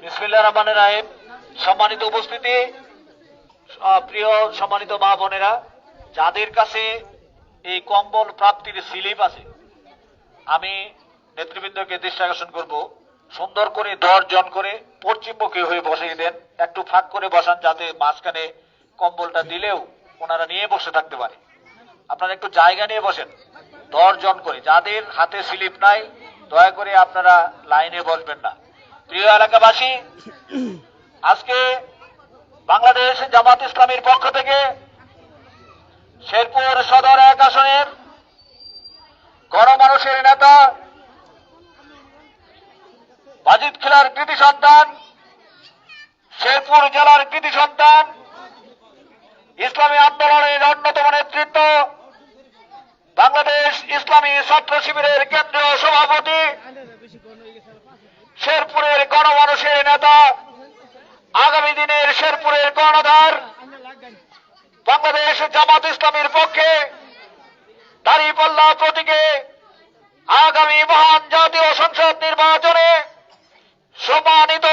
বিসমিল্লাহির রহমানির রহিম। সম্মানিত উপস্থিতি, প্রিয় সম্মানিত মা বোনেরা, যাদের কাছে এই কম্বল প্রাপ্তির স্লিপ আছে, আমি নেতৃবৃন্দকে দৃষ্টি আকর্ষণ করব, সুন্দর করে 10 জন করে পশ্চিমমুখী হয়ে বসিয়ে দেন। একটু ফাঁক করে বসান, যাতে মাঝখানে কম্বলটা দিলেও ওনারা নিয়ে বসে থাকতে পারে। আপনারা একটু জায়গা নিয়ে বসেন, 10 জন করে। যাদের হাতে স্লিপ নাই, দয়া করে আপনারা লাইনে বসবেন না। প্রিয় এলাকাবাসী, আজকে বাংলাদেশ জামাত ইসলামীর পক্ষ থেকে শেরপুর সদর 1 আসনের গণমানুষের নেতা, বাজিত খিলার কৃতি সন্তান, শেরপুর জেলার কৃতি সন্তান, ইসলামী আন্দোলনের অন্যতম নেতৃত্ব, বাংলাদেশ ইসলামী ছাত্র শিবিরের কেন্দ্রীয় সভাপতি, শেরপুরের গণমানুষের নেতা, আগামী দিনের শেরপুরের কর্ণধার, বাংলাদেশ জামাত ইসলামীর পক্ষে দাঁড়িপাল্লা প্রতীকে আগামী মহান জাতীয় সংসদ নির্বাচনে সম্মানিত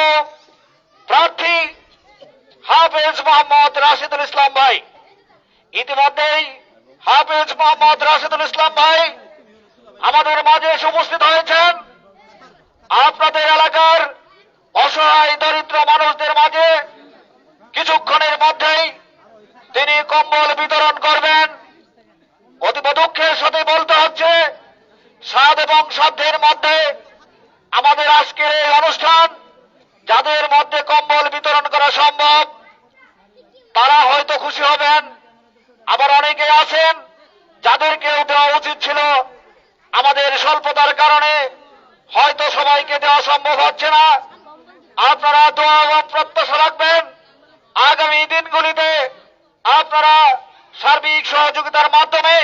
প্রার্থী হাফেজ মোহাম্মদ রাশিদুল ইসলাম ভাই। ইতিমধ্যেই হাফেজ মোহাম্মদ রাশিদুল ইসলাম ভাই আমাদের মাঝে উপস্থিত হয়েছেন। আপনাদের এলাকার অসহায় দরিদ্র মানুষদের মাঝে কিছুক্ষণের মধ্যেই তিনি কম্বল বিতরণ করবেন। অতীব দুঃখের সাথে বলতে হচ্ছে, সাধ এবং সাধ্যের মধ্যে আমাদের আজকের এই অনুষ্ঠান, যাদের মধ্যে কম্বল বিতরণ করা সম্ভব তারা হয়তো খুশি হবেন, আবার অনেকে আছেন যাদেরকেও দেওয়া উচিত ছিল, আমাদের স্বল্পতার কারণে হয়তো সবাইকে দেওয়া সম্ভব হচ্ছে না। আপনারা দোয়া এবং প্রত্যাশা রাখবেন, আগামী দিনগুলিতে আপনারা সার্বিক সহযোগিতার মাধ্যমে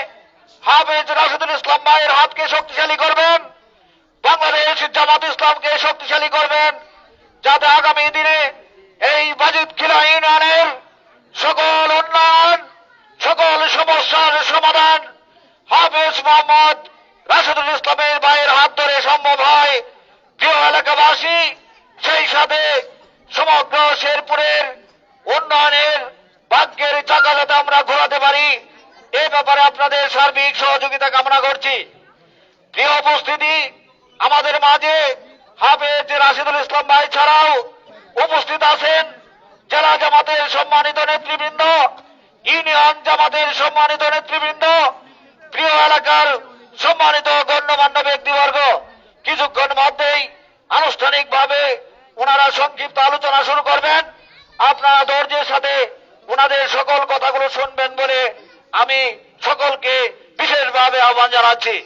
হাফেজ রাশিদুল ইসলাম ভাইয়ের হাতকে শক্তিশালী করবেন, বাংলাদেশ জামাত ইসলামকে শক্তিশালী করবেন, যাতে আগামী দিনে এই বাজিত খিলা ইউনিয়নের সকল উন্নয়ন, সকল সমস্যার সমাধান হাফেজ মোহাম্মদ রাশিদুল ইসলামের ভাইয়ের হাত ধরে সম্ভব হয়। প্রিয় এলাকাবাসী, সেই সাথে সমগ্র শেরপুরের উন্নয়নের ভাগ্যের চাকা যাতে আমরা ঘোরাতে পারি, এ ব্যাপারে আপনাদের সার্বিক সহযোগিতা কামনা করছি। প্রিয় উপস্থিতি, আমাদের মাঝে হাফেজ রাশিদুল ইসলাম ভাই ছাড়াও উপস্থিত আছেন জেলা জামাতের সম্মানিত নেতৃবৃন্দ, ইউনিয়ন জামাতের সম্মানিত নেতৃবৃন্দ, প্রিয় এলাকার সম্মানিত গণ্যমান্য ব্যক্তিবর্গ। কিছুক্ষণ মধ্যেই আনুষ্ঠানিকভাবে ওনারা সংক্ষিপ্ত আলোচনা শুরু করবেন। আপনারা ধৈর্যের সাথে ওনাদের সকল কথাগুলো শুনবেন বলে আমি সকলকে বিশেষভাবে আহ্বান জানাচ্ছি।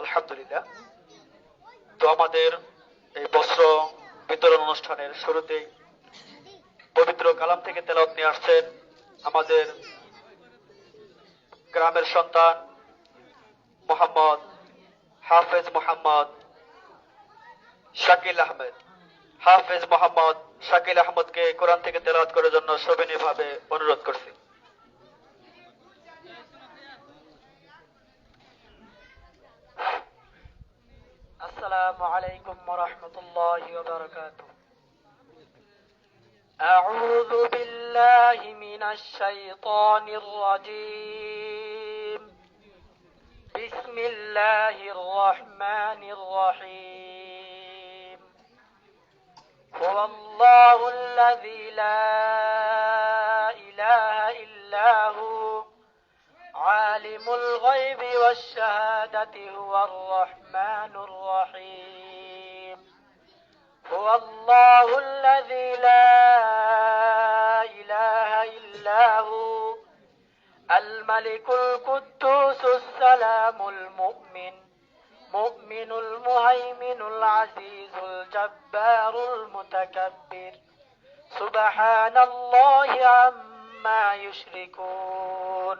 আলহামদুলিল্লাহ। তো আমাদের এই বস্ত্র বিতরণ অনুষ্ঠানের শুরুতেই পবিত্র কালাম থেকে তেলাওয়াত নিয়ে আসছেন আমাদের গ্রামের সন্তান মোহাম্মদ হাফেজ মোহাম্মদ শাকিল আহমেদ। হাফেজ মোহাম্মদ শাকিল আহমদকে কোরআন থেকে তেলাওয়াত করার জন্য সবিনয়ভাবে অনুরোধ করছি। السلام عليكم ورحمة الله وبركاته. أعوذ بالله من الشيطان الرجيم. بسم الله الرحمن الرحيم. هو الله الذي لا إله إلا هو عالم الغيب والشهادة هو الرحمن الرحيم هو الله الذي لا إله إلا هو الملك القدوس السلام المؤمن المهيمن العزيز الجبار المتكبر سبحان الله عما يشركون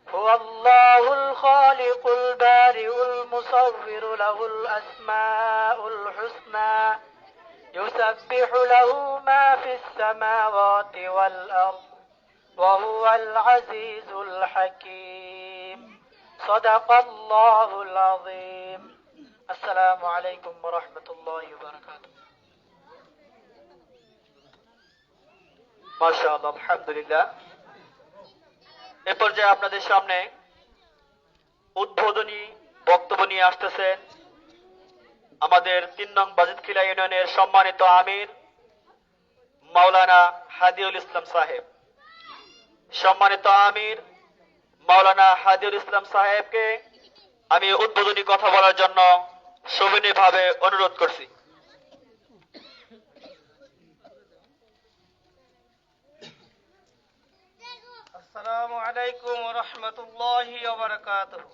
هو الله الخالق البارئ المصور له الأسماء الحسنى يسبح له ما في السماوات والأرض وهو العزيز الحكيم صدق الله العظيم السلام عليكم ورحمة الله وبركاته মাশাআল্লাহ, আলহামদুলিল্লাহ। এ পর্যায়ে আপনাদের সামনে উদ্বোধনী বক্তব্য নিয়ে আসতেছেন আমাদের ৩ নং বাজিতখিলা ইউনিয়নের সম্মানিত আমির মাওলানা হাদিউল ইসলাম সাহেব। সম্মানিত আমির মাওলানা হাদিউল ইসলাম সাহেবকে আমি উদ্বোধনী কথা বলার জন্য সবিনয়ভাবে অনুরোধ করছি। আসসালামু আলাইকুম ওয়া রাহমাতুল্লাহি ওয়া বারাকাতুহু।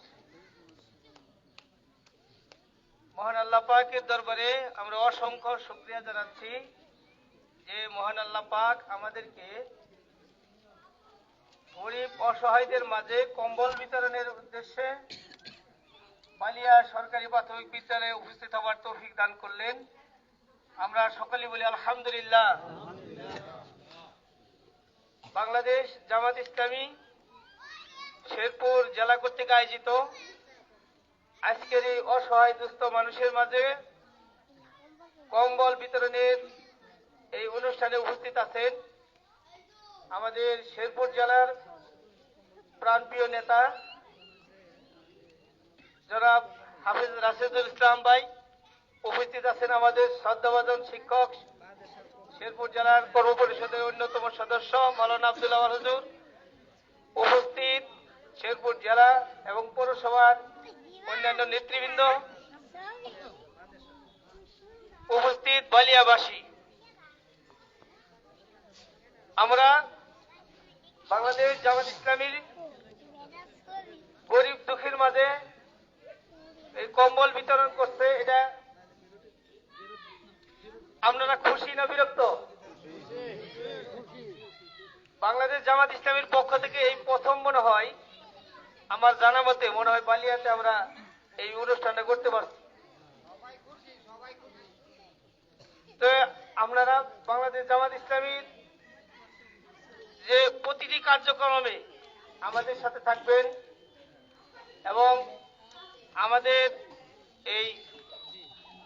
মহান আল্লাহ পাকের দরবারে আমরা অসংখ্য শুকরিয়া জানাচ্ছি যে মহান আল্লাহ পাক আমাদেরকে গরিব অসহায়দের মাঝে কম্বল বিতরণের উদ্দেশ্যে বালিয়া সরকারি প্রাথমিক বিদ্যালয়ে উপস্থিত হওয়ার তৌফিক দান করলেন। আমরা সকলেই বলি আলহামদুলিল্লাহ। বাংলাদেশ জামাত ইসলামী শেরপুর জেলা কর্তৃক আয়োজিত আজকের এই অসহায় দুস্থ মানুষের মাঝে কম্বল বিতরণের এই অনুষ্ঠানে উপস্থিত আছেন আমাদের শেরপুর জেলার প্রাণপ্রিয় নেতা জনাব হাফিজ রাশেদুল ইসলাম ভাই, উপস্থিত আছেন আমাদের শ্রদ্ধাভাজন শিক্ষক শেরপুর জেলার কর্ম পরিষদের অন্যতম সদস্য মাওলানা আব্দুল্লাহ হুজুর, উপস্থিত শেরপুর জেলা এবং পৌরসভার অন্যান্য নেতৃবৃন্দ, উপস্থিত বালিয়াবাসী। আমরা বাংলাদেশ জামাত ইসলামীর গরিব দুঃখীর মাঝে এই কম্বল বিতরণ করছে, এটা আপনারা খুশি না বিরক্ত? বাংলাদেশ জামাত ইসলামীর পক্ষ থেকে এই প্রথম মনে হয়, আমার জানা মতে মনে হয় বালিয়াতে আমরা এই অনুষ্ঠানটা করতে পারছি। তো আপনারা বাংলাদেশ জামাত ইসলামীর যে প্রতিটি কার্যক্রমে আমাদের সাথে থাকবেন এবং আমাদের এই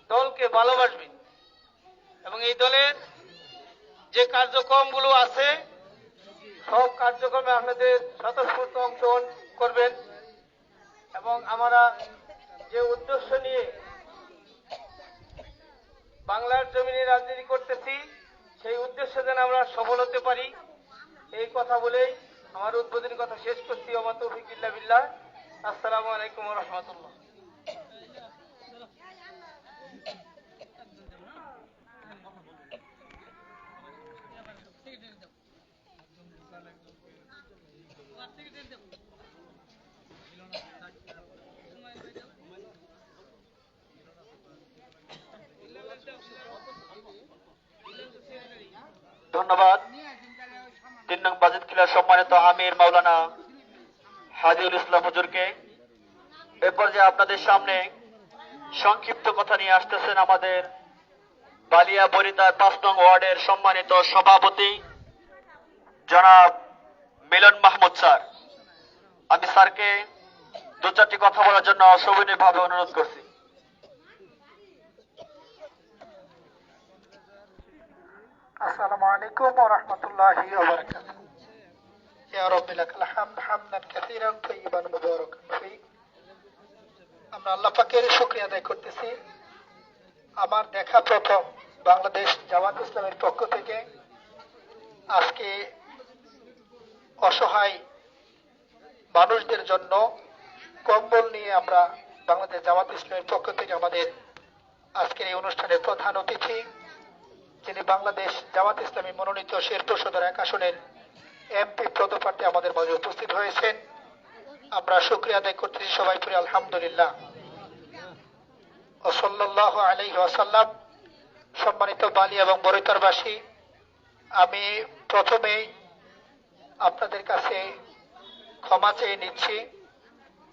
দলকে ভালোবাসবেন এবং এই দলের যে কার্যক্রমগুলো আছে সব কার্যক্রমে আপনাদের স্বতঃস্ফূর্ত অংশগ্রহণ করবেন এবং আমরা যে উদ্দেশ্য নিয়ে বাংলার জমিনে রাজনীতি করতেছি সেই উদ্দেশ্যে যেন আমরা সফল হতে পারি, এই কথা বলেই আমার উদ্বোধনী কথা শেষ করছি। ওয়া মা তৌফিক ইল্লা বিল্লাহ। আসসালামু আলাইকুম ওয়া রাহমাতুল্লাহ। ধন্যবাদ ৩ নং বাজিতখিলার সম্মানিত আমির মাওলানা হাদিউল ইসলাম হুজুরকে। এ পর্যায়ে আপনাদের সামনে সংক্ষিপ্ত কথা নিয়ে আসতেছেন আমাদের বালিয়া বরিতার ৫ নং ওয়ার্ডের সম্মানিত সভাপতি জনাব মিলন মাহমুদ স্যার। আমি স্যারকে ২-৪টি কথা বলার জন্য সবিনয়ভাবে অনুরোধ করছি। السلام عليكم ورحمة الله وبركاته. يا رب لك الحمد حمدا كثيرا طيبا مباركا فيه. আমরা আল্লাহ পাকের শুকরিয়া আদায় করতেছি। আমার দেখা প্রথম বাংলাদেশ জামাত ইসলামের পক্ষ থেকে আজকে অসহায় মানুষদের জন্য কম্বল নিয়ে আমরা বাংলাদেশ জামাত ইসলামের পক্ষ থেকে আমাদের আজকের এই অনুষ্ঠানের প্রধান অতিথি যিনি বাংলাদেশ জামাত ইসলামী মনোনীত শেরপুর সদর 1 আসনের এমপি পদপ্রার্থী আমাদের মাঝে উপস্থিত হয়েছেন। আমরা শুকরিয়া আদায় করতেছি সবাই পড়ি আলহামদুলিল্লাহ ও সাল্লাল্লাহু আলাইহি ওয়াসাল্লাম। সম্মানিত বালি এবং বরৈতরবাসী, আমি প্রথমেই আপনাদের কাছে ক্ষমা চেয়ে নিচ্ছি।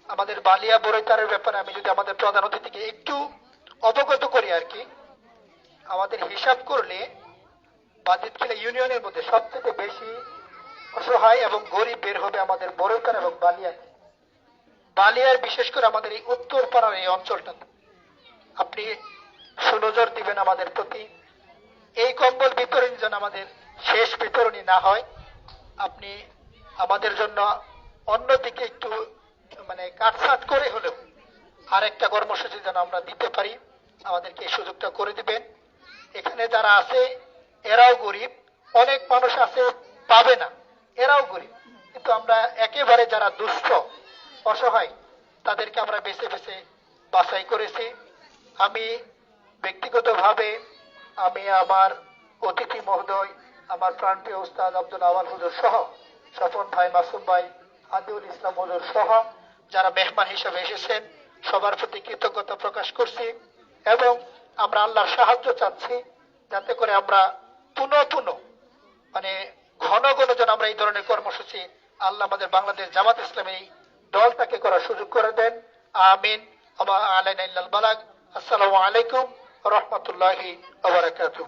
আমাদের বালিয়া বরৈতরের ব্যাপারে আমি যদি আমাদের প্রধান অতিথিকে একটু অবগত করি আর কি, আমাদের হিসাব করলে বাজিতখিলা ইউনিয়নের মধ্যে সবচেয়ে বেশি অসহায় এবং গরিব বের হবে আমাদের বরৈতর এবং বালিয়া। বালিয়ার বিশেষ করে আমাদের এই উত্তর পাড়ার এই অঞ্চলটাতে আপনি সুনজর দিবেন আমাদের প্রতি। এই কম্বল বিতরণ যেন আমাদের শেষ বিতরণী না হয়। আপনি আমাদের জন্য অন্যদিকে একটু কাটছাট করে হলেও আর একটা কর্মসূচি যেন আমরা দিতে পারি, আমাদেরকে এই সুযোগটা করে দিবেন। এখানে যারা আছে এরাও গরিব, অনেক মানুষ আছে পাবে না, এরাও গরিব, কিন্তু আমরা একেবারে যারা দুস্থ অসহায় তাদেরকে আমরা বেছে বেছে বাছাই করেছি। আমি ব্যক্তিগতভাবে আমি আমার অতিথি মহোদয়, আমার প্রাণপ্রিয় উস্তাদ আব্দুল আওয়াল হুজুর সহ, স্বপন ভাই, মাসুম ভাই, আদিউল ইসলাম হুজুর সহ যারা মেহমান হিসেবে এসেছেন সবার প্রতি কৃতজ্ঞতা প্রকাশ করছি এবং আমরা আল্লাহর সাহায্য চাচ্ছি যাতে করে আমরা পুনঃ ঘন ঘন যেন আমরা এই ধরনের কর্মসূচি আল্লাহ আমাদের বাংলাদেশ জামাত ইসলামী দলটাকে করার সুযোগ করে দেন। আমিন। আলাইনা ইল্লাল বালাগ। আসসালামু আলাইকুম ওয়া রাহমাতুল্লাহি ওয়া বারাকাতুহু।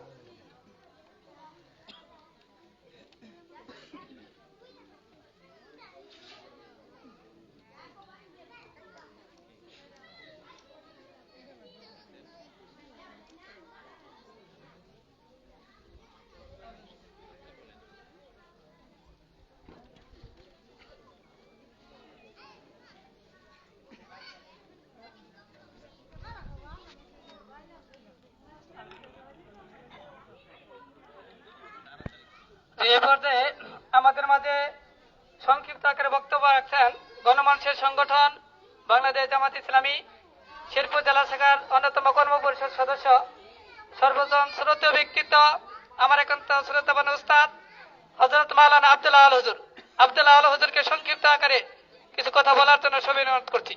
এই পর্যায়ে আমাদের মাঝে সংক্ষিপ্ত আকারে বক্তব্য রাখছেন গণমানুষের সংগঠন বাংলাদেশ জামাত ইসলামী শেরপুর জেলা শাখার অন্যতম কর্মপরিষদ সদস্য, সর্বজন শ্রদ্ধেয় ব্যক্তিত্ব, আমার একান্ত শ্রদ্ধাবান উস্তাদ হযরত মাওলানা আব্দুল আওয়াল হুজুর। আব্দুল আওয়াল হুজুরকে সংক্ষিপ্ত আকারে কিছু কথা বলার জন্য সবিনয় অনুরোধ করছি।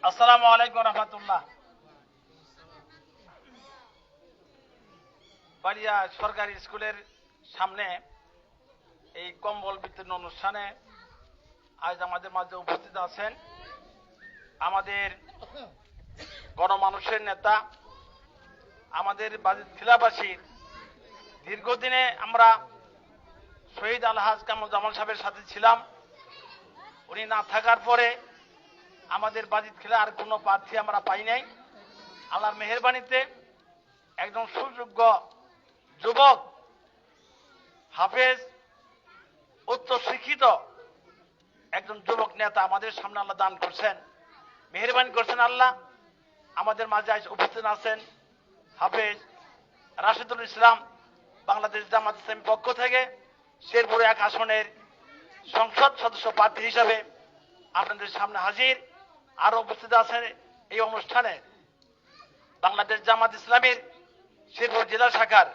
আসসালামু আলাইকুম রহমতুল্লাহ। বালিয়া সরকারি স্কুলের সামনে এই কম্বল বিতরণ অনুষ্ঠানে আজ আমাদের মাঝে উপস্থিত আছেন আমাদের গণমানুষের নেতা, আমাদের বাজিতখিলাবাসীর দীর্ঘদিনে আমরা শহীদ আলহাজ কামরুজ্জামান সাহেবের সাথে ছিলাম। উনি না থাকার পরে আমাদের বাজিতখিলা আর কোনো প্রার্থী আমরা পাই নাই। আল্লাহর মেহেরবানিতে একজন সুযোগ্য যুবক, হাফেজ, উচ্চ শিক্ষিত একজন যুবক নেতা আমাদের সামনে আল্লাহ দান করছেন, মেহেরবানি করছেন আল্লাহ। আমাদের মাঝে আজ উপস্থিত আছেন হাফেজ রাশেদুল ইসলাম, বাংলাদেশ জামাত ইসলামী পক্ষ থেকে শেরপুর 1 আসনের সংসদ সদস্য প্রার্থী হিসাবে আপনাদের সামনে হাজির। আরো উপস্থিত আছেন এই অনুষ্ঠানে বাংলাদেশ জামাত ইসলামীর শেরপুর জেলা শাখার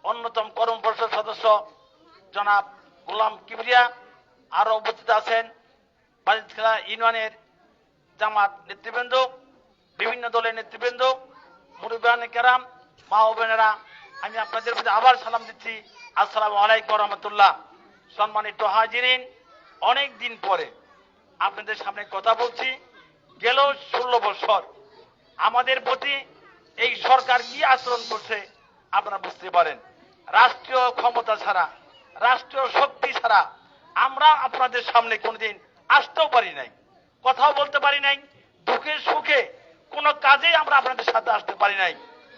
অন্যতম কর্ম পরিষদ সদস্য জনাব গোলাম কিবরিয়া। আরো উপস্থিত আছেন বাজিতখিলা ইউনিয়নের জামাত নেতৃবৃন্দ, বিভিন্ন দলের নেতৃবৃন্দ, মুরব্বিয়ানে কেরাম, মা ও বোনেরা, আমি আপনাদের প্রতি আবার সালাম দিচ্ছি। আসসালামু আলাইকুম রহমতুল্লাহ। সম্মানিত হাজিরিন, অনেক দিন পরে আপনাদের সামনে কথা বলছি। গেল 16 বছর আমাদের প্রতি এই সরকার কি আচরণ করছে আপনারা বুঝতে পারেন। রাষ্ট্রীয় ক্ষমতা ছাড়া, রাষ্ট্রীয় শক্তি ছাড়া আমরা আপনাদের সামনে কোনোদিন আসতেও পারি নাই, কথাও বলতে পারি নাই, দুঃখে সুখে কোনো কাজেই আমরা আপনাদের সাথে আসতে পারি নাই।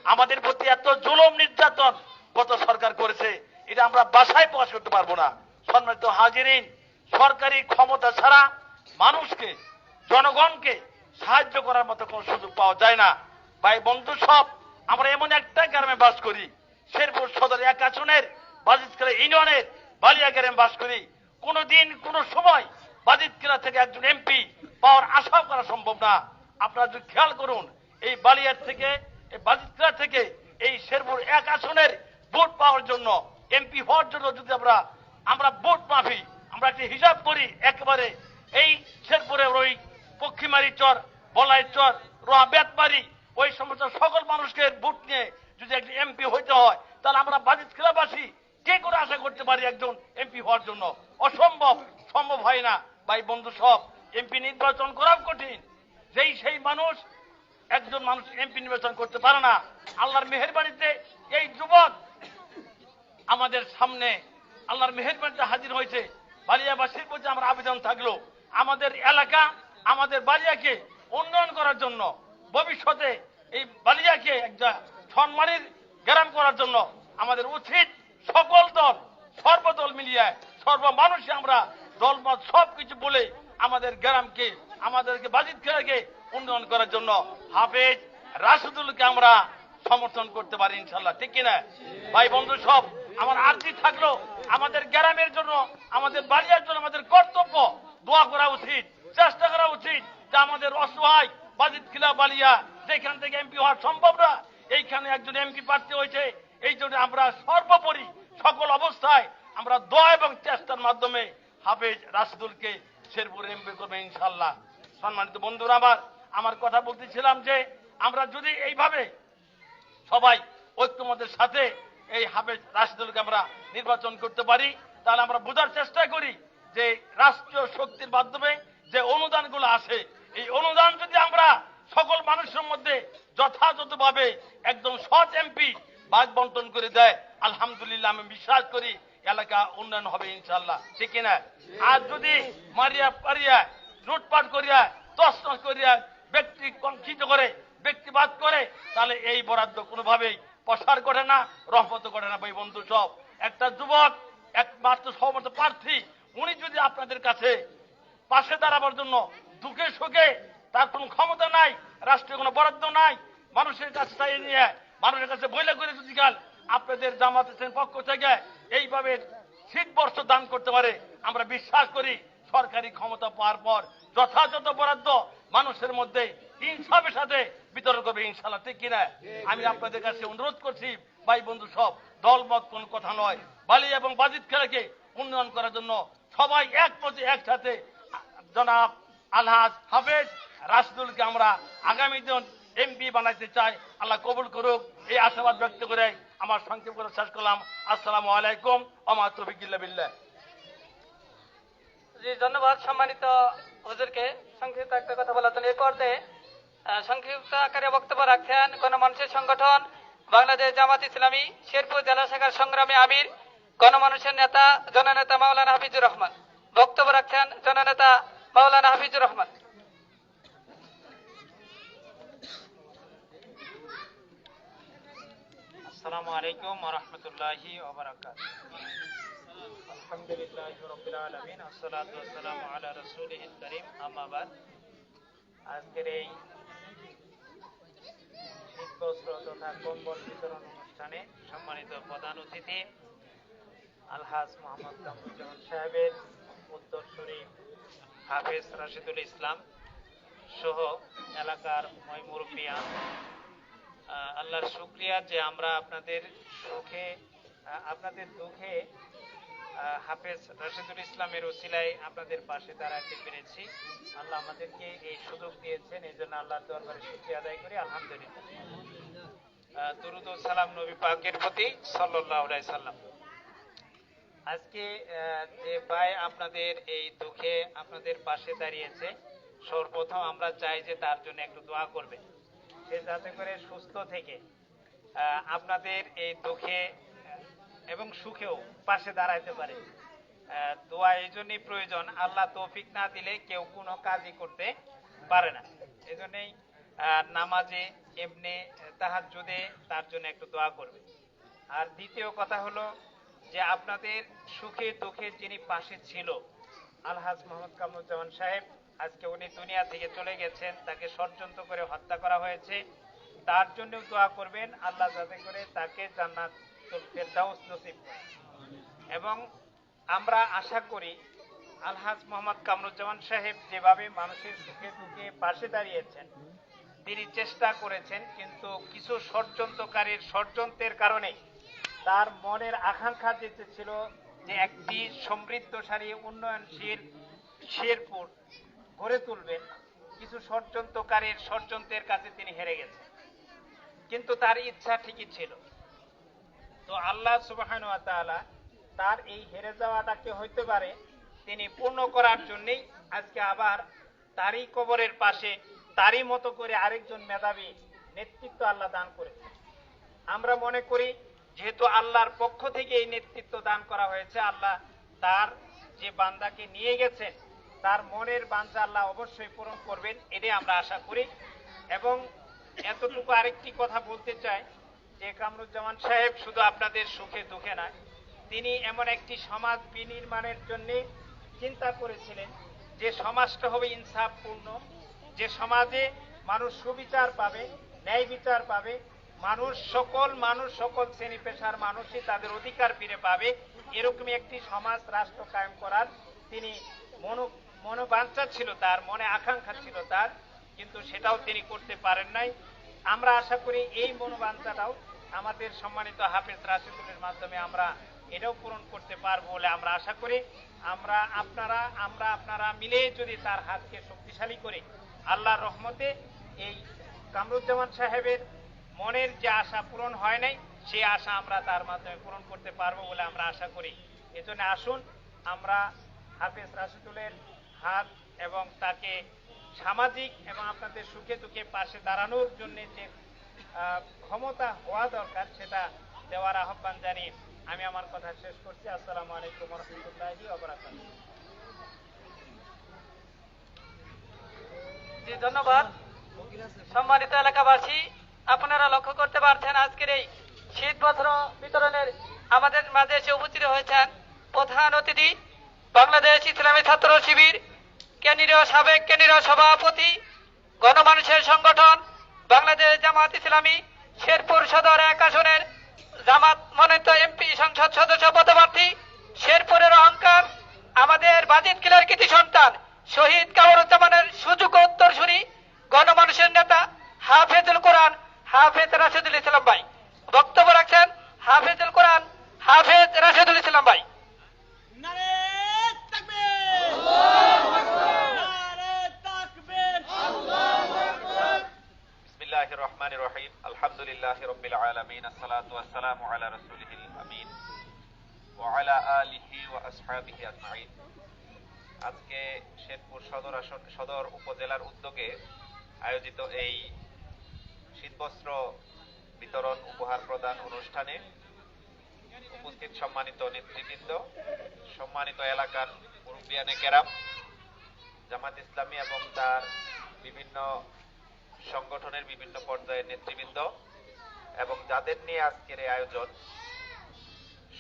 আমাদের প্রতি এত জুলুম নির্যাতন গত সরকার করেছে, এটা আমরা ভাষায় প্রকাশ করতে পারবো না। সম্মানিত হাজিরিন, সরকারি ক্ষমতা ছাড়া মানুষকে, জনগণকে সাহায্য করার মতো কোনো সুযোগ পাওয়া যায় না। ভাই বন্ধু সব, আমরা এমন একটা গ্রামে বাস করি, শেরপুর সদর 1 আসনের বাজিতখেলা ইউনিয়নের বালিয়া গ্রামে বাস করি। কোনোদিন কোন সময় বাজিতখেলা থেকে একজন এমপি পাওয়ার আশা করা সম্ভব না। আপনারা যদি খেয়াল করুন, এই বালিয়ার থেকে, এই বাজিতখেলা থেকে এই শেরপুর 1 আসনের ভোট পাওয়ার জন্য, এমপি হওয়ার জন্য যদি আমরা ভোট মাফি আমরা একটা হিসাব করি, একেবারে এই শেরপুরের ওই পক্ষীমারি চর, বলাই চর, রোহা বেতবাড়ি, ওই সমস্ত সকল মানুষকে ভোট নিয়ে যদি একজন এমপি হইতে হয়, তাহলে আমরা বাজিতখেলাবাসী কে করে আশা করতে পারি একজন এমপি হওয়ার জন্য? অসম্ভব, সম্ভব হয় না। ভাই বন্ধু সব, এমপি নির্বাচন করাও কঠিন। সেই মানুষ, একজন মানুষ এমপি নির্বাচন করতে পারে না। আল্লাহর মেহেরবাড়িতে এই যুবক আমাদের সামনে আল্লাহর মেহেরবাড়িতে হাজির হয়েছে। বালিয়াবাসীর প্রতি আমার আবেদন থাকলো, আমাদের এলাকা, আমাদের বালিয়াকে উন্নয়ন করার জন্য, ভবিষ্যতে এই বালিয়াকে একটা সম্মানের গ্রাম করার জন্য আমাদের উচিত সকল দল, সর্বদল মিলিয়ে, সর্বমানুষে আমরা দলমত সবকিছু বলে আমাদের গ্রামকে, আমাদেরকে বাজিতখেলাকে উন্নয়ন করার জন্য হাফেজ রাশেদুলকে আমরা সমর্থন করতে পারি ইনশাল্লাহ, ঠিক কিনা? ভাই বন্ধু সব, আমার আর্জি থাকলো, আমাদের গ্রামের জন্য, আমাদের বালিয়ার জন্য আমাদের কর্তব্য দোয়া করা উচিত, চেষ্টা করা উচিত যে আমাদের অসহায় বাজিতখেলা বালিয়া, যেখান থেকে এমপি হওয়া সম্ভব না, এইখানে একজন এমপি প্রার্থী হয়েছে। এই জন্য আমরা সর্বোপরি সকল অবস্থায় আমরা দোয়া এবং চেষ্টার মাধ্যমে হাফেজ রাশেদুলকে শেরপুর এমপি করবে ইনশাল্লাহ। সম্মানিত বন্ধুরা, আমার কথা বলতেছিলাম যে আমরা যদি এইভাবে সবাই ঐক্যমতের সাথে এই হাফেজ রাশেদুলকে আমরা নির্বাচন করতে পারি, তাহলে আমরা বোঝার চেষ্টা করি যে রাষ্ট্রীয় শক্তির মাধ্যমে যে অনুদানগুলো আসে, এই অনুদান যদি আমরা সকল মানুষের মধ্যে যথাযথভাবে একদম সৎ এমপি ভাগ বন্টন করে দেয়, আলহামদুলিল্লাহ আমি বিশ্বাস করি এলাকা উন্নয়ন হবে ইনশাল্লাহ, ঠিক কিনা? আর যদি মারিয়া পারিয়া, লুটপাট করিয়া, তছনছ করিয়া, ব্যক্তি কঙ্কিত করে, ব্যক্তিবাদ করে, তাহলে এই বরাদ্দ কোনোভাবেই প্রসার করে না, রহমত করে না। ভাই বন্ধু সব, একটা যুবক একমাত্র সমর্থ প্রার্থী, উনি যদি আপনাদের কাছে পাশে দাঁড়াবার জন্য দুঃখে সুখে তার কোনো ক্ষমতা নাই, রাষ্ট্রীয় কোনো বরাদ্দ নাই, মানুষের কাছে চাইয়ে নিয়ে, মানুষের কাছে বইলে করে যদি কাল আপনাদের জামাত ইসলামের পক্ষ থেকে এইভাবে শীতবর্ষ দান করতে পারে, আমরা বিশ্বাস করি সরকারি ক্ষমতা পাওয়ার পর যথাযথ বরাদ্দ মানুষের মধ্যে ইনসাফের সাথে বিতরণ করবে ইনশাল্লাহ, ঠিক কিনা? আমি আপনাদের কাছে অনুরোধ করছি ভাই বন্ধু সব, দলমত কোন কথা নয়, বালিয়া এবং বাজিতখেলাকে উন্নয়ন করার জন্য সবাই একসাথে জনাব আলহাজ হাফেজ রাশেদুলকে আমরা আগামী দিন এমপি বানাইতে চাই। আল্লাহ কবুল করুক, এই আশাবাদ ব্যক্ত করে আমার সংক্ষেপ করে শেষ করলাম। আসসালামু আলাইকুম ওয়া মা তৌফিক ইল্লা বিল্লাহ। জি, ধন্যবাদ সম্মানিত হুজুরকে সংক্ষিপ্ত একটা কথা বলার জন্য। এই পর্যায়ে সংক্ষিপ্ত আকারে বক্তব্য রাখছেন গণমানুষের সংগঠন বাংলাদেশ জামাত ইসলামী শেরপুর জেলা শাখার সংগ্রামী আমির, গণমানুষের নেতা জননেতা মাওলানা হাফিজুর রহমান। বক্তব্য রাখছেন জননেতা মাওলানা হাফিজুর রহমান। আসসালামু আলাইকুম ওয়া রাহমাতুল্লাহি ওয়া বারাকাতুহু। আলহামদুলিল্লাহি রাব্বিল আলামিন, আসসালাতু ওয়াসসালামু আলা রাসূলিহিল কারীম, আম্মা বাদ। আজকের এই শীতবস্ত্র তথা কম্বল বিতরণ অনুষ্ঠানে সম্মানিত প্রধান অতিথি আলহাজ মোহাম্মদ কামরুজ্জামান সাহেবের উত্তরসূরি হাফেজ রাশেদুল ইসলাম সহ এলাকার ময় মুরব্বিয়ান, আল্লাহর শুকরিয়া যে আমরা আপনাদের দুঃখে হাফেজ রাশেদুল ইসলামের ওসিলায় আপনাদের পাশে দাঁড়াতে পেরেছি। আল্লাহ আমাদেরকে এই সুযোগ দিয়েছেন, এই জন্য আল্লাহর দরবারে শুকরিয়া আদায় করি, আলহামদুলিল্লাহ। দুরূদ ও সালাম নবী পাকের প্রতি সাল্লাল্লাহু আলাইহি সাল্লাম। আজকে যে ভাই আপনাদের এই দুঃখে আপনাদের পাশে দাঁড়িয়েছে, সর্বপ্রথম আমরা চাই যে তার জন্য একটু দোয়া করবেন, সে যাতে করে সুস্থ থেকে আপনাদের এই দুঃখে এবং সুখেও পাশে দাঁড়াইতে পারে। দোয়া এই জন্যই প্রয়োজন, আল্লাহ তৌফিক না দিলে কেউ কোনো কাজই করতে পারে না। এই জন্যই নামাজে এমনি তাহাজ্জুদে তার জন্য একটু দোয়া করবে। আর দ্বিতীয় কথা হলো যে আপনাদের সুখে দুঃখে যিনি পাশে ছিল আলহাজ মোহাম্মদ কামরুজ্জামান সাহেব, আজকে উনি দুনিয়া থেকে চলে গেছেন, তাকে ষড়যন্ত্র করে হত্যা করা হয়েছে। তার জন্য দোয়া করবেন, আল্লাহ যাতে করে তাকে জান্নাতুল ফেরদাউস নসিব করে। এবং আমরা আশা করি আলহাজ মোহাম্মদ কামরুজ্জামান সাহেব যেভাবে মানুষের সুখে দুঃখে পাশে দাঁড়িয়েছেন, তিনি চেষ্টা করেছেন, কিন্তু কিছু ষড়যন্ত্রকারীর ষড়যন্ত্রের কারণে তার মনের আকাঙ্ক্ষা যেতে ছিল যে একটি সমৃদ্ধশালী উন্নয়নশীল শেরপুর গড়ে তুলবেন, কিছু ষড়যন্ত্রকারীর ষড়যন্ত্রের কাছে তিনি হেরে গেছেন। কিন্তু তার ইচ্ছা ঠিকই ছিল। তো আল্লাহ সুবহানাহু ওয়া তাআলা তার এই হেরে যাওয়াটাকে হইতে পারে তিনি পূর্ণ করার জন্যই আজকে আবার তারই কবরের পাশে তারই মতো করে আরেকজন মেধাবী নেতৃত্ব আল্লাহ দান করেছে। আমরা মনে করি যেহেতু আল্লাহর পক্ষ থেকে এই নেতৃত্ব দান করা হয়েছে, আল্লাহ তার যে বান্দাকে নিয়ে গেছেন তার মনের বাঞ্ছা আল্লাহ অবশ্যই পূরণ করবেন, এটাই আমরা আশা করি। এবং এতটুকু আরেকটি কথা বলতে চাই যে কামরুজ্জামান সাহেব শুধু আপনাদের সুখে দুঃখে নয়, তিনি এমন একটি সমাজ বিনির্মাণের জন্য চিন্তা করেছিলেন যে সমাজটা হবে ইনসাফপূর্ণ, যে সমাজে মানুষ সুবিচার পাবে, ন্যায় বিচার পাবে, মানুষ সকল শ্রেণী পেশার মানুষই তাদের অধিকার ফিরে পাবে, এরকমই একটি সমাজ রাষ্ট্র কায়েম করার তিনি মনোবাঞ্ছা ছিল তার, মনে আকাঙ্ক্ষা ছিল তার, কিন্তু সেটাও তিনি করতে পারেন নাই। আমরা আশা করি এই মনোবাঞ্ছাটাও আমাদের সম্মানিত হাফেজ রাশিদুলের মাধ্যমে আমরা এটাও পূরণ করতে পারবো বলে আমরা আশা করি। আমরা আপনারা মিলে যদি তার হাতকে শক্তিশালী করে আল্লাহর রহমতে এই কামরুজ্জামান সাহেবের মনের যে আশা পূরণ হয় নাই সেই আশা আমরা তার মাধ্যমে পূরণ করতে পারবো বলে আমরা আশা করি। এজন্য আসুন আমরা হাফেজ রাশিদুলের হাত এবং তাকে সামাজিক এবং আপনাদের সুখে দুঃখে পাশে দাঁড়ানোর জন্য যে ক্ষমতা হওয়া দরকার সেটা দেওয়ার আহ্বান জানিয়ে আমি আমার কথা শেষ করছি। আসসালামু আলাইকুম ওয়া রাহমাতুল্লাহি ওয়া বারাকাতুহু। জি ধন্যবাদ। সম্মানিত এলাকাবাসী, আপনারা লক্ষ্য করতে পারছেন আজকের এই শীত বস্ত্র বিতরণের আমাদের মাঝে এসে উপস্থিত হয়েছেন প্রধান অতিথি বাংলাদেশ ইসলামী ছাত্র শিবির সাবেক কেন্দ্রীয় সভাপতি গণমানুষের সংগঠন বাংলাদেশ জামাত ইসলামী শেরপুর সদর 1 আসনের জামাত মনোনীত এমপি সংসদ সদস্য পদপ্রার্থী, শেরপুরের অহংকার, আমাদের বাজিত কিলার কৃতি সন্তান শহীদ কামরুজ্জামানের সুযোগ্য উত্তরসূরি গণমানুষের নেতা হাফেজুল কোরআন হাফেজ রাশেদুল ইসলাম ভাই বক্তব্য রাখছেন। হাফেজুল কোরআন হাফেজ রাশেদুল ইসলাম ভাই। বিসমিল্লাহির রহমানির রহিম, আলহামদুলিল্লাহি রাব্বিল আলামিন, আসসালাতু ওয়াসসালামু আলা রাসূলিল আমিন ওয়া আলা আলিহি ওয়া আসহাবিহি আজমাইন। আজকে শেরপুর সদর উপজেলার উদ্যোগে আয়োজিত এই শীতবস্ত্র বিতরণ উপহার প্রদান অনুষ্ঠানে উপস্থিত সম্মানিত নেতৃবৃন্দ, সম্মানিত এলাকার মুরব্বিয়ানে কেরাম, জামাত ইসলামী এবং তার বিভিন্ন সংগঠনের বিভিন্ন পর্যায়ের নেতৃবৃন্দ এবং যাদের নিয়ে আজকের এই আয়োজন,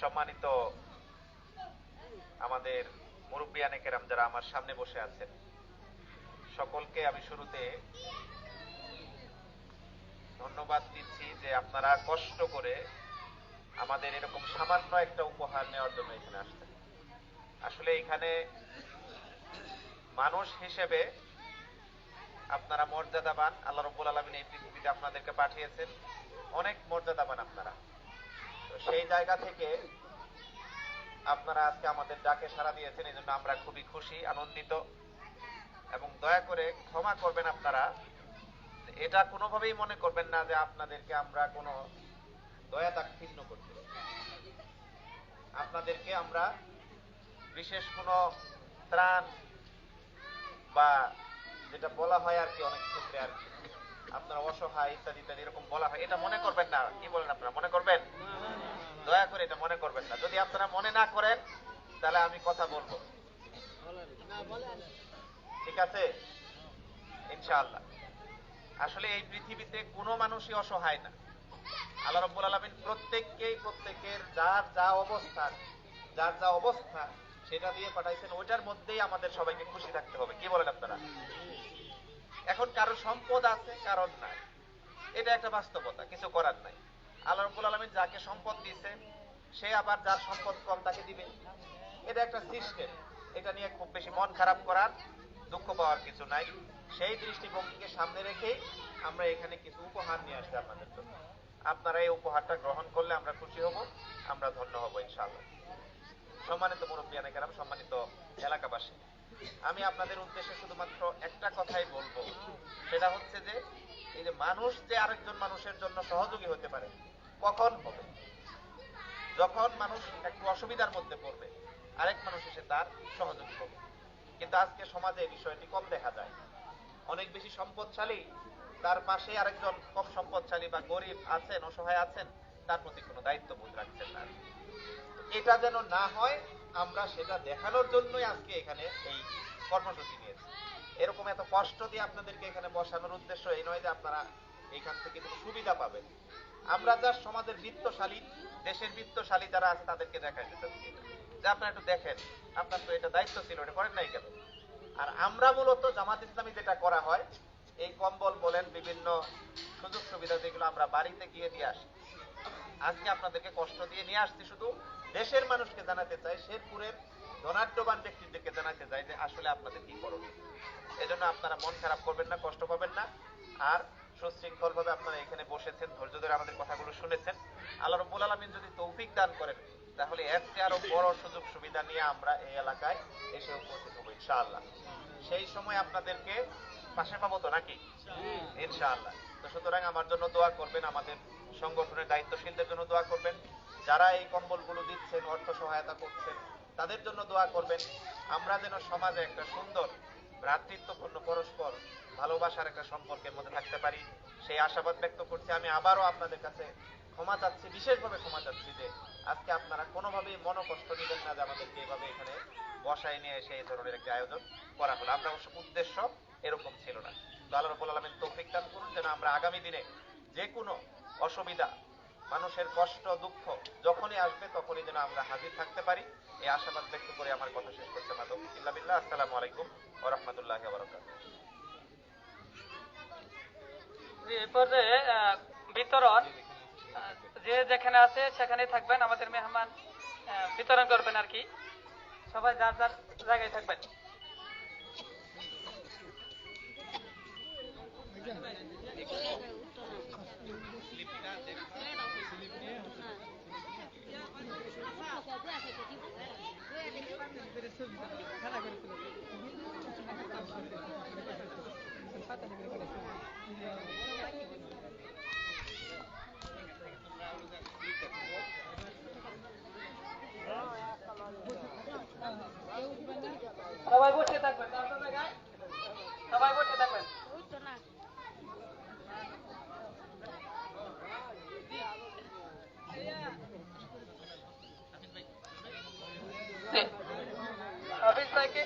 সম্মানিত আমাদের মুরব্বিয়ানে কেরাম যারা আমার সামনে বসে আছেন, সকলকে আমি শুরুতে ধন্যবাদ দিচ্ছি যে আপনারা কষ্ট করে আমাদের এরকম সামান্য একটা উপহার নেওয়ার জন্য এখানে আসছেন। আসলে এখানে মানুষ হিসেবে আপনারা মর্যাদাবান, আল্লাহ রাব্বুল আলামিন এই পৃথিবীতে আপনাদেরকে পাঠিয়েছেন, অনেক মর্যাদাবান আপনারা। তো সেই জায়গা থেকে আপনারা আজকে আমাদের ডাকে সাড়া দিয়েছেন, এই জন্য আমরা খুবই খুশি, আনন্দিত। এবং দয়া করে ক্ষমা করবেন আপনারা, এটা কোনোভাবেই মনে করবেন না যে আপনাদেরকে আমরা কোনো দয়া দাক্ষিণ্য করতে, আপনাদেরকে আমরা বিশেষ কোনো ত্রাণ বা যেটা বলা হয় আর কি অনেক ক্ষেত্রে আর কি আপনারা অসহায় ইত্যাদি ইত্যাদি এরকম বলা হয়, এটা মনে করবেন না। কি বলেন আপনারা, মনে করবেন? দয়া করে এটা মনে করবেন না। যদি আপনারা মনে না করেন তাহলে আমি কথা বলবো, ঠিক আছে? ইনশাআল্লাহ। আসলে এই পৃথিবীতে কোনো মানুষই অসহায় না। আল্লাহ রাব্বুল আলামিন প্রত্যেকের যার যা অবস্থা সেটা দিয়ে পাঠাইছেন, ওইটার মধ্যেই আমাদের সবাইকে খুশি থাকতে হবে। কি বলেন আপনারা? এখন কারো সম্পদ আছে, কারণ নাই, এটা একটা বাস্তবতা, কিছু করার নাই। আল্লাহ রাব্বুল আলামিন যাকে সম্পদ দিয়েছে সে আবার যার সম্পদ কম তাকে দিবে, এটা একটা সিস্টেম। এটা নিয়ে খুব বেশি মন খারাপ করার, দুঃখ পাওয়ার কিছু নাই। সেই দৃষ্টিভঙ্গিকে সামনে রেখেই আমরা এখানে কিছু উপহার নিয়ে আসছি আপনাদের জন্য। আপনারা এই উপহারটা গ্রহণ করলে আমরা খুশি হব, আমরা ধন্য হব ইনশাআল্লাহ। সম্মানিত মুরব্বিয়ানে কেরাম, সম্মানিত এলাকাবাসী, আমি আপনাদের উদ্দেশ্যে শুধুমাত্র একটা কথাই বলবো, সেটা হচ্ছে যে এই যে মানুষ যে আরেকজন মানুষের জন্য সহযোগী হতে পারে কখন হবে? যখন মানুষ একটু অসুবিধার মধ্যে পড়বে আরেক মানুষ এসে তার সহযোগী হবে। কিন্তু আজকে সমাজে এই বিষয়টি কম দেখা যায়। অনেক বেশি সম্পদশালী, তার পাশে আরেকজন কম সম্পদশালী বা গরিব আছেন, অসহায় আছেন, তার প্রতি কোনো দায়িত্ববোধ রাখছেন না। এটা যেন না হয়, আমরা সেটা দেখানোর জন্যই আজকে এখানে এই কর্মসূচি নিয়েছি। এরকম এত কষ্ট দিয়ে আপনাদেরকে এখানে বসানোর উদ্দেশ্য এই নয় যে আপনারা এখান থেকে কোনো সুবিধা পাবেন। আমরা যা সমাজের বিত্তশালী, দেশের বিত্তশালী যারা আছে তাদেরকে দেখাইতে চাচ্ছি যে আপনারা একটু দেখেন, আপনার তো এটা দায়িত্ব ছিল, এটা করেন নাই কেন? আর আমরা মূলত জামাত ইসলামী যেটা করা হয়, এই কম্বল বলেন, বিভিন্ন সুযোগ সুবিধা যেগুলো আমরা বাড়িতে গিয়ে দিয়ে আসি, আজকে আপনাদেরকে কষ্ট দিয়ে নিয়ে আসছি শুধু দেশের মানুষকে জানাতে চাই, শেরপুরের ধনাঢ্যবান ব্যক্তিদেরকে জানাতে চাই যে আসলে আপনাদের কি করণীয়। এজন্য আপনারা মন খারাপ করবেন না, কষ্ট পাবেন না। আর সুশৃঙ্খল ভাবে আপনারা এখানে বসেছেন, ধৈর্য ধরে আমাদের কথাগুলো শুনেছেন। আল্লাহ রাব্বুল আলামিন যদি তৌফিক দান করেন, তাহলে এর চেয়ে আরো বড় সুযোগ সুবিধা নিয়ে আমরা এই এলাকায় এসে উপস্থিত হবো ইনশাআল্লাহ। সেই সময় আপনাদেরকে পাশে পাবো তো নাকি? ইনশাআল্লাহ। তো সুতরাং আমার জন্য দোয়া করবেন, আমাদের সংগঠনের দায়িত্বশীলদের জন্য দোয়া করবেন, যারা এই কম্বলগুলো দিচ্ছেন, অর্থ সহায়তা করছেন, তাদের জন্য দোয়া করবেন। আমরা যেন সমাজে একটা সুন্দর ভ্রাতৃত্বপূর্ণ পরস্পর ভালোবাসার একটা সম্পর্কের মধ্যে থাকতে পারি, সেই আশাবাদ ব্যক্ত করছি। আমি আবারও আপনাদের কাছে ক্ষমা চাচ্ছি, বিশেষভাবে ক্ষমা চাচ্ছি যে আজকে আপনারা কোনোভাবেই মনোকষ্ট নেবেন না যে আমাদেরকে এভাবে এখানে বসায় নিয়ে এসে এই ধরনের একটা আয়োজন করা হলো। আমরা অবশ্য উদ্দেশ্য এরকম ছিল না। তো আল্লাহ রাব্বুল আলামিন তৌফিক দান করুন যেন আমরা আগামী দিনে যে কোনো অসুবিধা, মানুষের কষ্ট দুঃখ যখনই আসবে তখনই যেন আমরা হাজির থাকতে পারি, এই আশাবাদ ব্যক্ত করে আমার কথা শেষ করতে মাদক ইল্লা বিল্লাহ। আসসালামু আলাইকুম ওয়া রাহমাতুল্লাহি ওয়া বারাকাতুহু। এই পর্যায়ে বিতরণ, যে যেখানে আছে সেখানেই থাকবেন, আমাদের মেহমান বিতরণ করবেন আর কি, সবাই যার যার জায়গায় থাকবেন। সবাই বসে থাকবেন, সবাই বসে থাকবেন। হাফিজ ভাইকে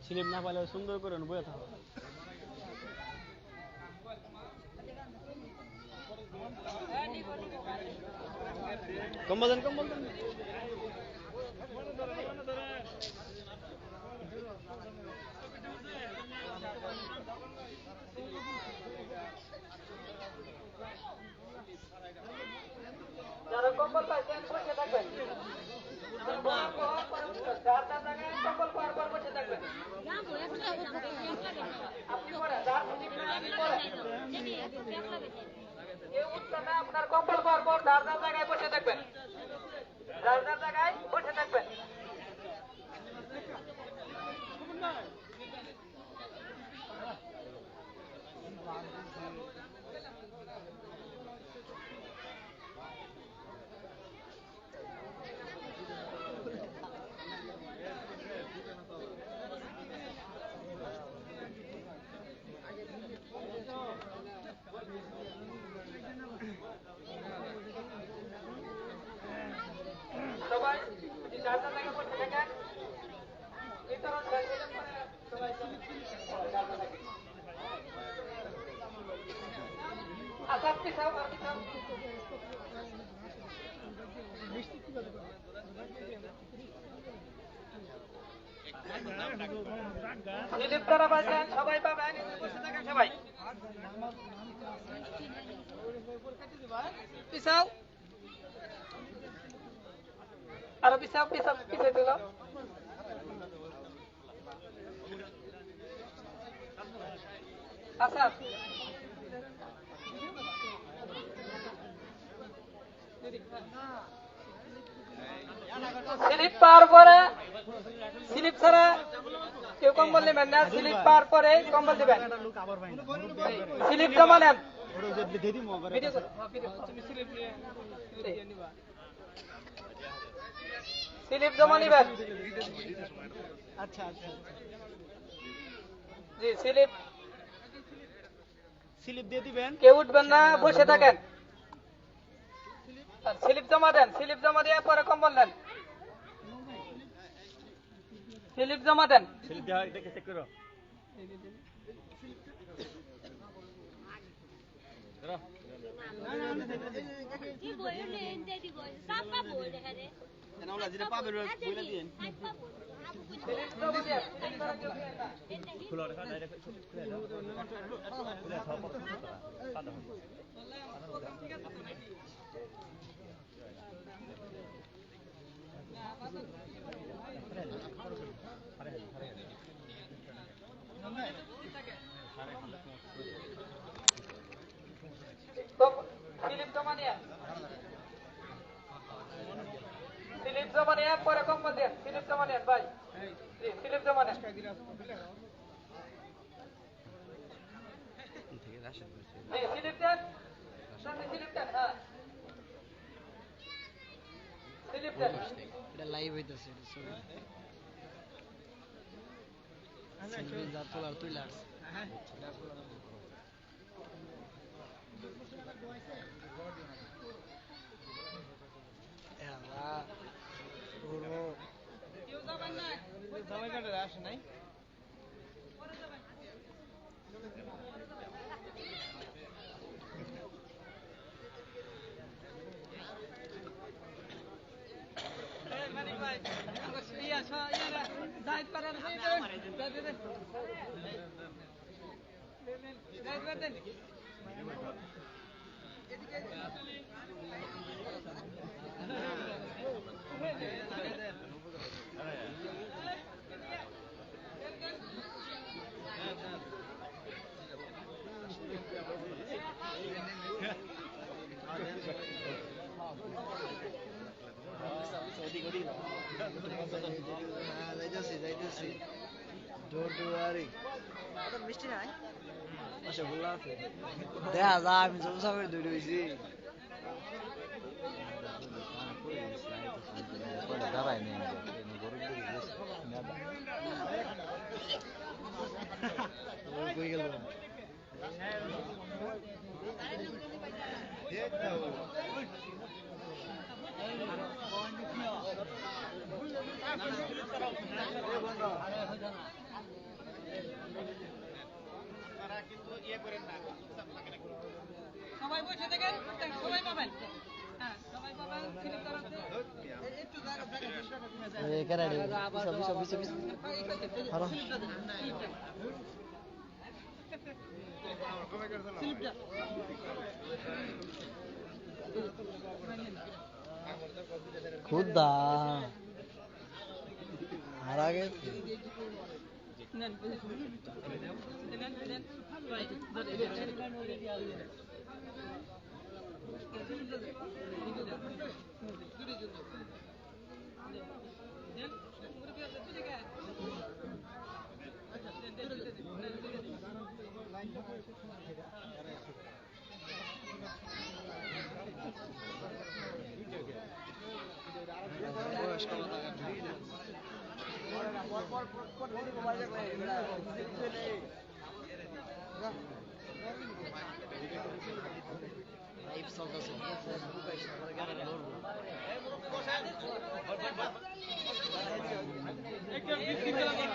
স্লিপ না পাইলে সুন্দর করে বয়ে থাকো। কম্বল দেন, কম্বল দেন। যারা কম্বল পাইছেন বসে থাকবেন, যার যার জায়গায় কম্বল পাওয়ার পর বসে থাকবেন। আপনি করেন, যার খুশি আপনি করেন। এই উৎসাহে আপনার কম্বল পাওয়ার পর যার যার জায়গায় বসে থাকবেন, যার যার জায়গায় বসে থাকবেন। আচ্ছা পিছাও আর পিছাও স্লিপ দ্বারা পাচ্ছেন সবাই পাবেন বসে থাকেন সবাই পিছাও আরো পিছাও পিছাও পিছিয়ে দিল আচ্ছা স্লিপ পাওয়ার পরে স্লিপ ছাড়া কেউ কম্বল নেবেন না স্লিপ পাওয়ার পরে কম্বল দেবেন স্লিপ জমা নেন স্লিপ জমা নেবেন আচ্ছা আচ্ছা জি স্লিপ স্লিপ দিয়ে দিবেন কেউ উঠবেন না বসে থাকেন স্লিপ জমা দেন স্লিপ জমা দিয়ে পরে কম্বল নেন স্লিপ জমা দেন স্লিপ দেওয়া দেখে চেক করো যেটা পাবে বইলা দিন খুলে রাখা ডাইরেক্ট খুলে দাও খুলে দাও সাদা স্লিপ জমা নিয়ে স্লিপ জমা নিয়ে পরে কম্বল দেন স্লিপ জমা নেন ভাই জি স্লিপ জমা নেন জি স্লিপ দেন সামনে স্লিপ দেন হ্যাঁ স্লিপ দেন এটা লাইভ হইতাছে এটা ছবি ছবি যা তোলার তুইলা আসে নাই যাইতেছি ডোয়ারি মিষ্টি নাই আচ্ছা বললা আছে দেখা যা আমি জল সামনে দৌড়ে হয়েছি দাঁড়াই নেই কই গেল সবাই বসে থাকেন সবাই পাবেন হ্যাঁ সবাই পাবেন স্লিপ করাতে একটু জায়গা এ কেরাডি বিশ আরো স্লিপটা খুদা আর আগে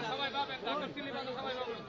সবাই পাবেন ডক্টর স্লিপ আছে সবাই পাবেন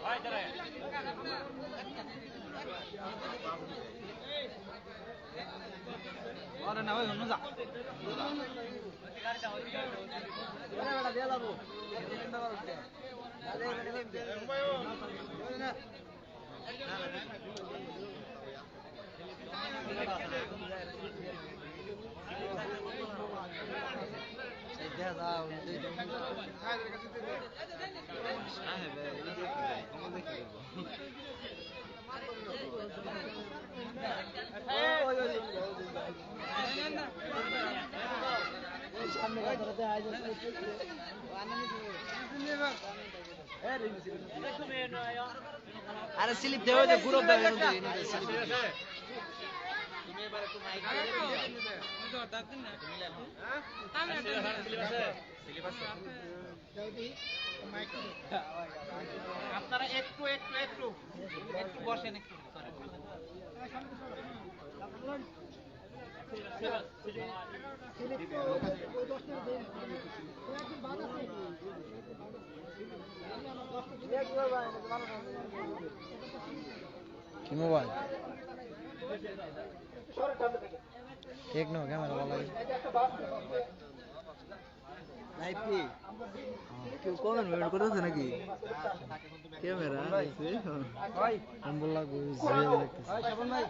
আরে স্লিপ দেও যে পুরো দেও আপনারা একটু একটু একটু একটু বসেন একটু কি মোবাইল এক নো ক্যামেরা ভালো লাগে নাইপি কেউ কমেন্ট করেছে নাকি ক্যামেরা আছে ভাই আমি লাগবে জেল লাগতেছে ভাই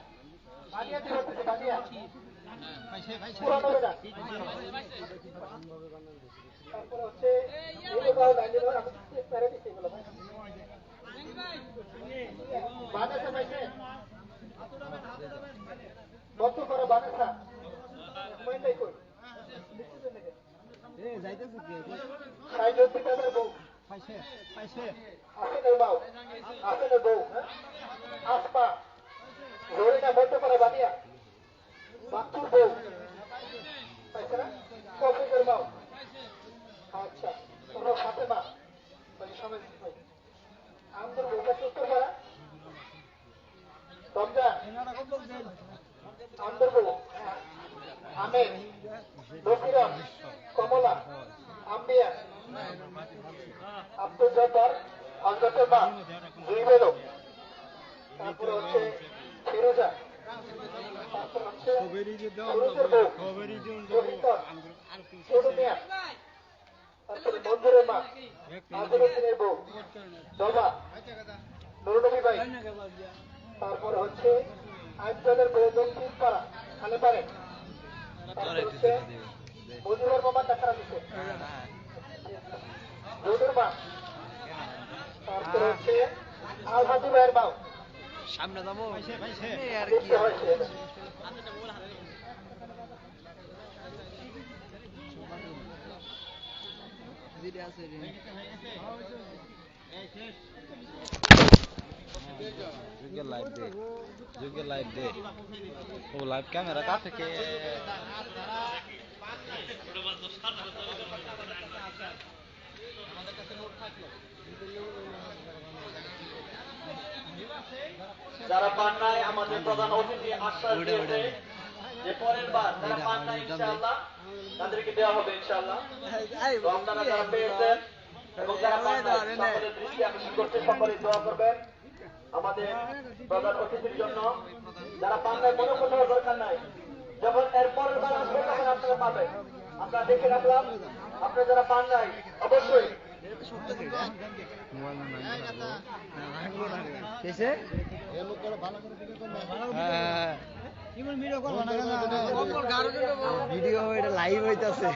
কমলা আম্বিয়া আব্দুল জব্বার হযরতের মা দুই বেলো তারপরে হচ্ছে ফিরোজা তারপর হচ্ছে ছোট মিয়া তারপরে মঞ্জুরের মা আজরুদ্দিনের বউ জবা নুরনবী ভাই তারপরে হচ্ছে আইফজলের বউ দক্ষিণ পাড়া খালে পারে তারপরে হচ্ছে মজিবর মামা টাকা দিচ্ছে দুধের মা তারপরে হচ্ছে আল হাজি ভাইয়ের মাও সামনে যাবো আর দেখতে হয়েছে দিদি আছে রে जुगे लाइव दे वो लाइव कैमरा का থেকে যারা পান নাই আমাদের প্রধান অতিথি আশ্বাস দিয়েছে যে পরের বার যারা পান নাই ইনশাআল্লাহ তাদেরকে দেওয়া হবে ইনশাআল্লাহ তো আপনারা যারা পেয়েছেন এবং যারা পান নাই সকলের দৃষ্টি আকর্ষণ করতে সকলে দোয়া করবেন আমাদের প্রধান অতিথির জন্য যারা পান নাই মনে কোথাও দরকার নাই যখন এর পরের বার আসবে তখন আপনারা পাবেন আমরা দেখে রাখলাম আপনারা যারা পান নাই অবশ্যই कैसे ভিডিও এটা লাইভ হইতাছে